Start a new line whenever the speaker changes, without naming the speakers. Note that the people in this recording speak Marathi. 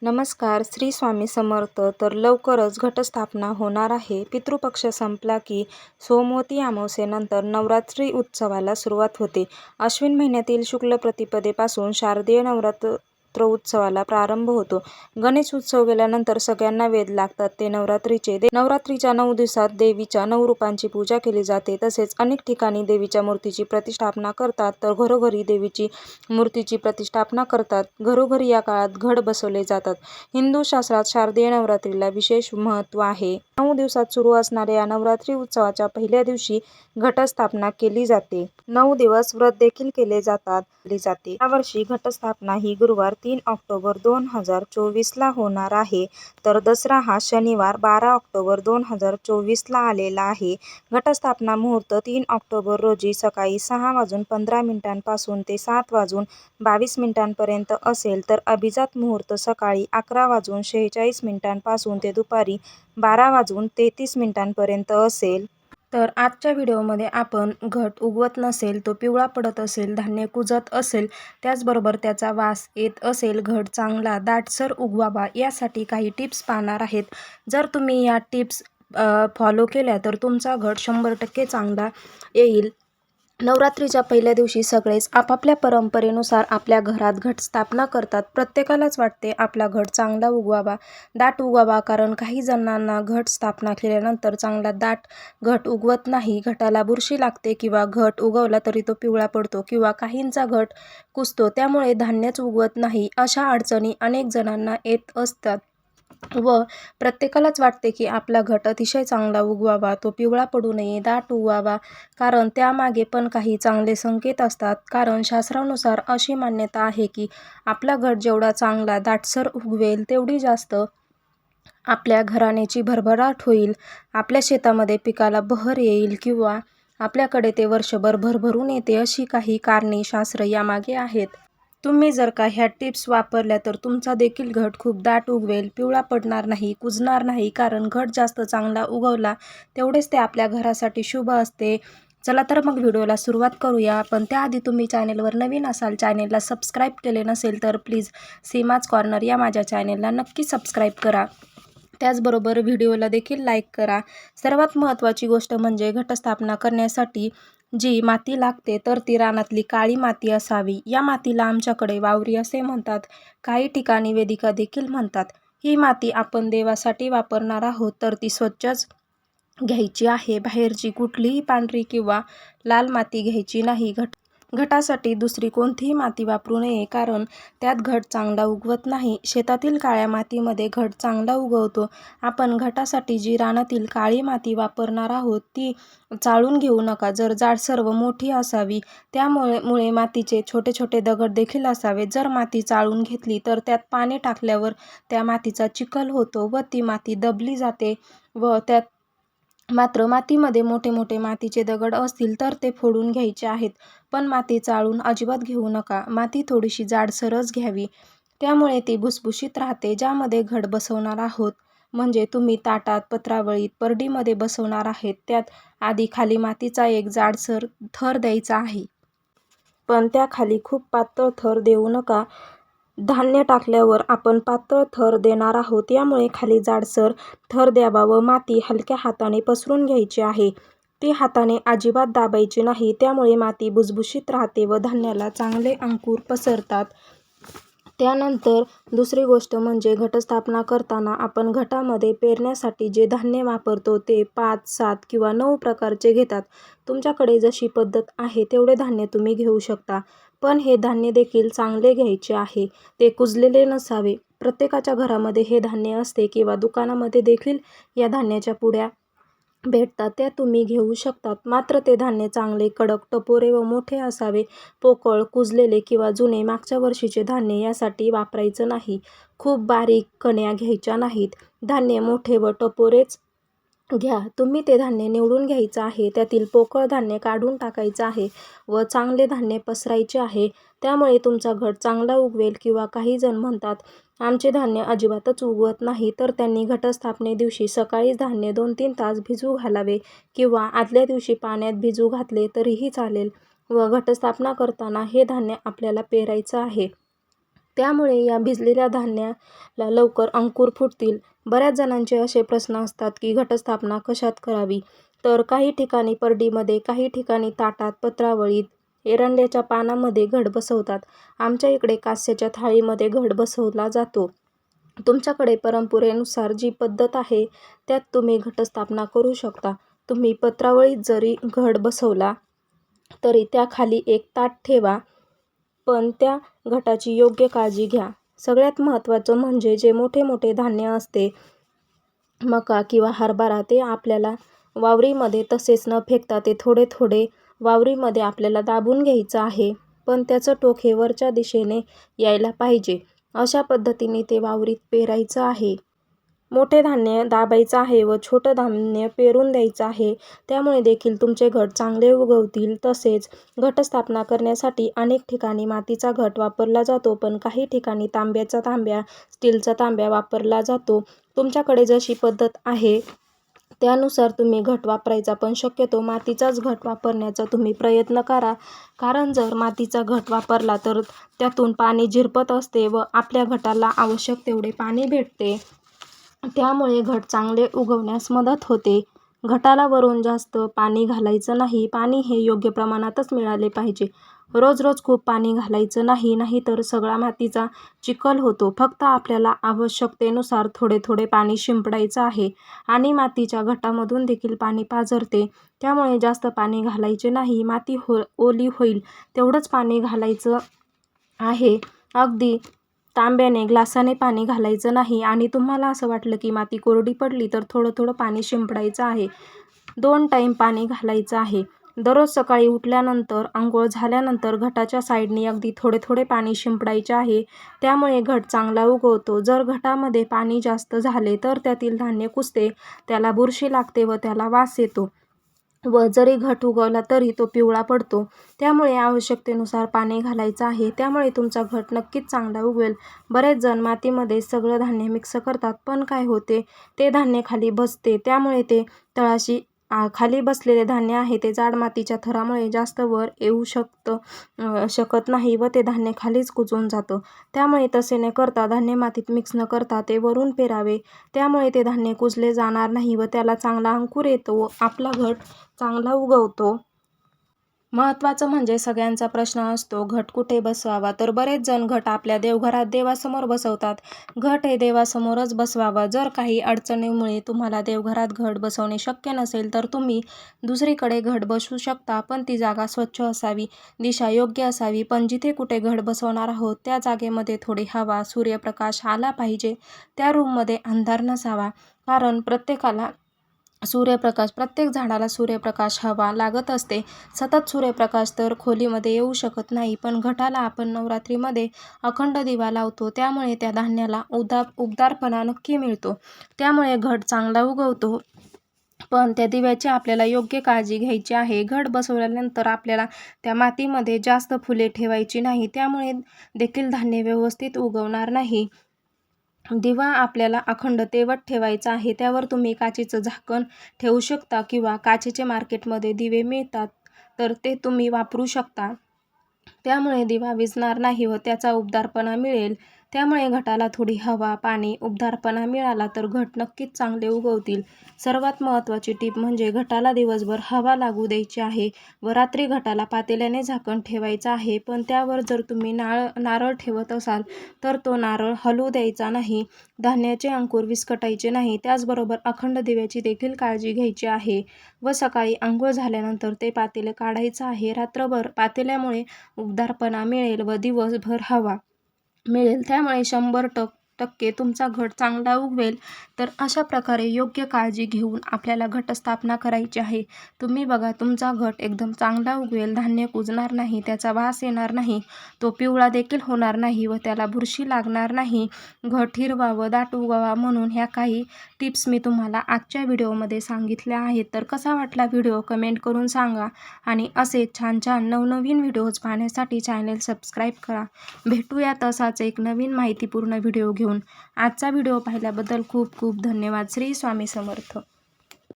नमस्कार. श्री स्वामी समर्थ. तर लवकरच घटस्थापना होणार आहे. पितृपक्ष संपला की सोमवती अमावस्येनंतर नवरात्री उत्सवाला सुरुवात होते. अश्विन महिन्यातील शुक्ल प्रतिपदेपासून शारदीय नवरात्र उत्सवाला प्रारंभ होतो. गणेश उत्सव गेल्यानंतर सगळ्यांना वेध लागतात ते नवरात्रीचे. नवरात्रीच्या 9 दिवसात देवीच्या 9 रूपांची पूजा केली जाते. तसेच अनेक ठिकाणी देवीच्या मूर्तीची प्रतिष्ठापना करतात, तर घरोघरी देवीची मूर्तीची प्रतिष्ठापना करतात. घरोघरी या काळात घट बसवले जातात. हिंदू शास्त्रात शारदीय नवरात्रीला विशेष महत्त्व आहे. 9 दिवसात सुरू असणाऱ्या या नवरात्री उत्सवाच्या पहिल्या दिवशी घटस्थापना केली जाते. 9 दिवस व्रत देखील केले जाते. यावर्षी घटस्थापना ही गुरुवार 3 ऑक्टोबर 2024 ला होणार आहे. तर दसरा हा शनिवार 12 ऑक्टोबर 2024 ला आलेला आहे. घटस्थापना मुहूर्त 3 ऑक्टोबर रोजी सकाळी 6:15 पासून ते 7:22 पर्यंत असेल, तर अभिजात मुहूर्त सकाळी 11:46 पासून ते दुपारी 12:33 पर्यंत असेल. तर आजच्या व्हिडिओमध्ये आपण घट उगवत नसेल, तो पिवळा पडत असेल, धान्य कुजत असेल, त्याचबरोबर त्याचा वास येत असेल, घट चांगला दाटसर उगवावा यासाठी काही टिप्स पाहणार आहेत. जर तुम्ही या टिप्स फॉलो केल्या तर तुमचा घट 100% चांगला येईल. नवरात्रीच्या पहिल्या दिवशी सगळेच आपापल्या परंपरेनुसार आपल्या घरात घटस्थापना करतात. प्रत्येकालाच वाटते आपला घट चांगला उगवावा, दाट उगवावा, कारण काही जणांना घट स्थापना केल्यानंतर चांगला दाट घट उगवत नाही, घटाला बुरशी लागते किंवा घट उगवला तरी तो पिवळा पडतो किंवा काहींचा घट कुजतो, त्यामुळे धान्यच उगवत नाही. अशा अडचणी अनेक जणांना येत असतात व प्रत्येकालाच वाटते की आपला घट अतिशय चांगला उगवावा, तो पिवळा पडू नये, दाट उगवावा, कारण त्यामागे पण काही चांगले संकेत असतात. कारण शास्त्रानुसार अशी मान्यता आहे की आपला घट जेवढा चांगला दाटसर उगवेल तेवढी जास्त आपल्या घराण्याची भरभराट होईल, आपल्या शेतामध्ये पिकाला बहर येईल किंवा आपल्याकडे ते वर्षभर भरभरून येते. अशी काही कारणे शास्त्र यामागे आहेत. तुम्ही जर का ह्या टिप्स वापरल्या तर तुमचा देखील घट खूप दाट उगवेल, पिवळा पडणार नाही, कुजणार नाही, कारण घट जास्त चांगला उगवला तेवढेच ते आपल्या घरासाठी शुभ असते. चला तर मग व्हिडिओला सुरुवात करूया. पण त्याआधी तुम्ही चॅनेलवर नवीन असाल, चॅनेलला सबस्क्राईब केले नसेल तर प्लीज सीमाज कॉर्नर या माझ्या चॅनेलला नक्की सबस्क्राईब करा. त्याचबरोबर व्हिडिओला देखील लाईक करा. सर्वात महत्त्वाची गोष्ट म्हणजे घटस्थापना करण्यासाठी जी माती लागते तर ती रानातली काळी माती असावी. या मातीला आमच्याकडे वावरी असे म्हणतात, काही ठिकाणी वेदिका देखील म्हणतात. ही माती आपण देवासाठी वापरणार आहोत तर ती स्वच्छच घ्यायची आहे. बाहेरची कुठलीही पांढरी किंवा लाल माती घ्यायची नाही. घटासाठी दुसरी कोणतीही माती वापरू नये, कारण त्यात घट चांगला उगवत नाही. शेतातील काळ्या मातीमध्ये घट चांगला उगवतो. आपण घटासाठी जी रानातील काळी माती वापरणार आहोत ती चाळून घेऊ नका. जर जाडसर व मोठी असावी, त्यामुळे मातीचे छोटे छोटे दगड देखील असावे. जर माती चाळून घेतली तर त्यात पाणी टाकल्यावर त्या मातीचा चिखल होतो व ती माती दबली जाते व त्यात मात्र मातीमध्ये मोठे मोठे मातीचे दगड असतील तर ते फोडून घ्यायचे आहेत. पण माती चाळून अजिबात घेऊ नका. माती थोडीशी जाडसरच घ्यावी, त्यामुळे ती भुसभुशीत राहते. ज्यामध्ये घट बसवणार आहोत म्हणजे तुम्ही ताटात, पत्रावळीत, परडीमध्ये बसवणार आहेत, त्यात आधी खाली मातीचा एक जाडसर थर द्यायचा आहे. पण त्याखाली खूप पातळ थर देऊ नका. धान्य टाकल्यावर आपण पातळ थर देणार आहोत, यामुळे खाली जाडसर थर द्यावा व माती हलक्या हाताने पसरून घ्यायची आहे. ती हाताने अजिबात दाबायची नाही, त्यामुळे माती भुसभुशीत राहते व धान्याला चांगले अंकुर पसरतात. त्यानंतर दुसरी गोष्ट म्हणजे घटस्थापना करताना आपण घटामध्ये पेरण्यासाठी जे धान्य वापरतो ते 5, 7 किंवा 9 प्रकारचे घेतात. तुमच्याकडे जशी पद्धत आहे तेवढे धान्य तुम्ही घेऊ शकता, पण हे धान्य देखील चांगले घ्यायचे आहे. ते कुजलेले नसावे. प्रत्येकाच्या घरामध्ये हे धान्य असते किंवा दुकानामध्ये देखील या धान्याच्या पुड्या भेटतात, त्या तुम्ही घेऊ शकतात. मात्र ते धान्य चांगले कडक, टपोरे व मोठे असावे. पोकळ, कुजलेले किंवा जुने मागच्या वर्षीचे धान्य यासाठी वापरायचं नाही. खूप बारीक कण्या घ्यायच्या नाहीत. धान्य मोठे व टपोरेच घ्या. तुम्ही ते धान्य निवडून घ्यायचं आहे, त्यातील पोकळ धान्य काढून टाकायचं आहे व चांगले धान्य पसरायचे आहे. त्यामुळे तुमचा घट चांगला उगवेल. किंवा काही जण म्हणतात आमचे धान्य अजिबातच उगवत नाही, तर त्यांनी घटस्थापने दिवशी सकाळीच धान्य 2-3 तास भिजू घालावे किंवा आदल्या दिवशी पाण्यात भिजू घातले तरीही चालेल व घटस्थापना करताना हे धान्य आपल्याला पेरायचं आहे. त्यामुळे या भिजलेल्या धान्याला लवकर अंकुर फुटतील. बऱ्याच जणांचे असे प्रश्न असतात की घटस्थापना कशात करावी? तर काही ठिकाणी परडीमध्ये, काही ठिकाणी ताटात, पत्रावळीत, एरंड्याच्या पानामध्ये घट बसवतात. आमच्या इकडे कास्याच्या थाळीमध्ये घट बसवला जातो. तुमच्याकडे परंपरेनुसार जी पद्धत आहे त्यात तुम्ही घटस्थापना करू शकता. तुम्ही पत्रावळीत जरी घट बसवला तरी त्याखाली एक ताट ठेवा, पण त्या घटाची योग्य काळजी घ्या. सगळ्यात महत्त्वाचं म्हणजे जे मोठे मोठे धान्य असते, मका किंवा हरभरा, ते आपल्याला वावरीमध्ये तसेच न फेकता ते थोडे थोडे वावरीमध्ये आपल्याला दाबून घ्यायचं आहे, पण त्याचं टोक हे वरच्या दिशेने यायला पाहिजे. अशा पद्धतीने ते वावरीत पेरायचं आहे. मोठे धान्य दाबायचं आहे व छोटं धान्य पेरून द्यायचं आहे. त्यामुळे देखील तुमचे घट चांगले उगवतील. तसेच घटस्थापना करण्यासाठी अनेक ठिकाणी मातीचा घट वापरला जातो, पण काही ठिकाणी तांब्याचा तांब्या, स्टीलचा तांब्या वापरला जातो. तुमच्याकडे जशी पद्धत आहे त्यानुसार तुम्ही घट वापरायचा, पण शक्यतो मातीचाच घट वापरण्याचा तुम्ही प्रयत्न करा. कारण जर मातीचा घट वापरला तर त्यातून पाणी झिरपत असते व आपल्या घटाला आवश्यक तेवढे पाणी भेटते. त्यामुळे घट चांगले उगवण्यास मदत होते. घटाला वरून जास्त पाणी घालायचं नाही. पाणी हे योग्य प्रमाणातच मिळाले पाहिजे. रोज रोज खूप पाणी घालायचं नाही, नाहीतर सगळा मातीचा चिखल होतो. फक्त आपल्याला आवश्यकतेनुसार थोडे थोडे पाणी शिंपडायचं आहे आणि मातीच्या घटामधून देखील पाणी पाझरते. त्यामुळे जास्त पाणी घालायचे नाही. माती ओली होईल तेवढंच पाणी घालायचं आहे. अगदी तांब्याने, ग्लासाने पाणी घालायचं नाही. आणि तुम्हाला असं वाटलं की माती कोरडी पडली तर थोडं थोडं पाणी शिंपडायचं आहे. 2 टाईम पाणी घालायचं आहे. दररोज सकाळी उठल्यानंतर, अंघोळ झाल्यानंतर घटाच्या साईडनी अगदी थोडे थोडे पाणी शिंपडायचे आहे. त्यामुळे घट चांगला उगवतो. जर घटामध्ये पाणी जास्त झाले तर त्यातील धान्य कुजते, त्याला बुरशी लागते व त्याला वास येतो व जरी घट उगवला तरी तो पिवळा पडतो. त्यामुळे आवश्यकतेनुसार पाणी घालायचं आहे. त्यामुळे तुमचा घट नक्कीच चांगला उगवेल. बरेच जण मातीमध्ये सगळं धान्य मिक्स करतात, पण काय होते, ते धान्य खाली बसते. त्यामुळे ते तळाशी खाली बसलेले धान्य आहे ते जाड मातीच्या थरामुळे जास्त वर येऊ शकत नाही व ते धान्य खालीच कुजून जातं. त्यामुळे तसे न करता, धान्य मातीत मिक्स न करता ते वरून पेरावे. त्यामुळे ते धान्य कुजले जाणार नाही व त्याला चांगला अंकुर येतो व आपला घट चांगला उगवतो. महत्त्वाचं म्हणजे सगळ्यांचा प्रश्न असतो घट कुठे बसवावा? तर बरेच जण घट आपल्या देवघरात देवासमोर बसवतात. घट हे देवासमोरच बसवावा. जर काही अडचणीमुळे तुम्हाला देवघरात घट बसवणे शक्य नसेल तर तुम्ही दुसरीकडे घट बसवू शकता, पण ती जागा स्वच्छ असावी, दिशा योग्य असावी. पण जिथे कुठे घट बसवणार आहोत त्या जागेमध्ये थोडी हवा, सूर्यप्रकाश आला पाहिजे. त्या रूममध्ये अंधार नसावा, कारण प्रत्येक झाडाला सूर्यप्रकाश हवा लागत असते. सतत सूर्यप्रकाश तर खोलीमध्ये येऊ शकत नाही, पण घटाला आपण नवरात्रीमध्ये अखंड दिवा लावतो, त्यामुळे त्या धान्याला उबदारपणा नक्की मिळतो. त्यामुळे घट चांगला उगवतो. पण त्या दिव्याची आपल्याला योग्य काळजी घ्यायची आहे. घट बसवल्यानंतर आपल्याला त्या मातीमध्ये जास्त फुले ठेवायची नाही, त्यामुळे देखील धान्य व्यवस्थित उगवणार नाही. दिवा आपल्याला अखंड तेवत ठेवायचा आहे. त्यावर तुम्ही काचेचं झाकण ठेवू शकता किंवा काचेचे मार्केटमध्ये दिवे मिळतात तर ते तुम्ही वापरू शकता. त्यामुळे दिवा विझणार नाही व त्याचा उबदारपणा मिळेल. त्यामुळे घटाला थोडी हवा, पाणी, उबदारपणा मिळाला तर घट नक्कीच चांगले उगवतील. सर्वात महत्त्वाची टीप म्हणजे घटाला दिवसभर हवा लागू द्यायची आहे व रात्री घटाला पातेल्याने झाकण ठेवायचं आहे. पण त्यावर जर तुम्ही नारळ ठेवत असाल तर तो नारळ हलवू द्यायचा नाही. धान्याचे अंकुर विस्कटायचे नाही. त्याचबरोबर अखंड दिव्याची देखील काळजी घ्यायची आहे व सकाळी अंघोळ झाल्यानंतर ते पातेले काढायचं आहे. रात्रभर पातेल्यामुळे उबदारपणा मिळेल व दिवसभर हवा मिळेल. त्यामुळे 100% तुमचा घट चांगला उगवेल. तर अशा प्रकारे योग्य काळजी घेऊन आपल्याला घटस्थापना करायची आहे. तुम्ही बघा, तुमचा घट एकदम चांगला उगवेल. धान्य कुजणार नाही, त्याचा वास येणार नाही, तो पिवळा देखील होणार नाही व त्याला बुरशी लागणार नाही. घट हिरवा व दाट उगवावा म्हणून ह्या काही टिप्स मी तुम्हाला आजच्या व्हिडिओमध्ये सांगितल्या आहेत. तर कसा वाटला व्हिडिओ कमेंट करून सांगा आणि असे छान छान नवनवीन व्हिडिओज पाहण्यासाठी चॅनल सबस्क्राईब करा. भेटूया तसाच एक नवीन माहितीपूर्ण व्हिडिओ घेऊन. आजचा व्हिडिओ पाहिल्याबद्दल खूप खूप धन्यवाद. श्री स्वामी समर्थ.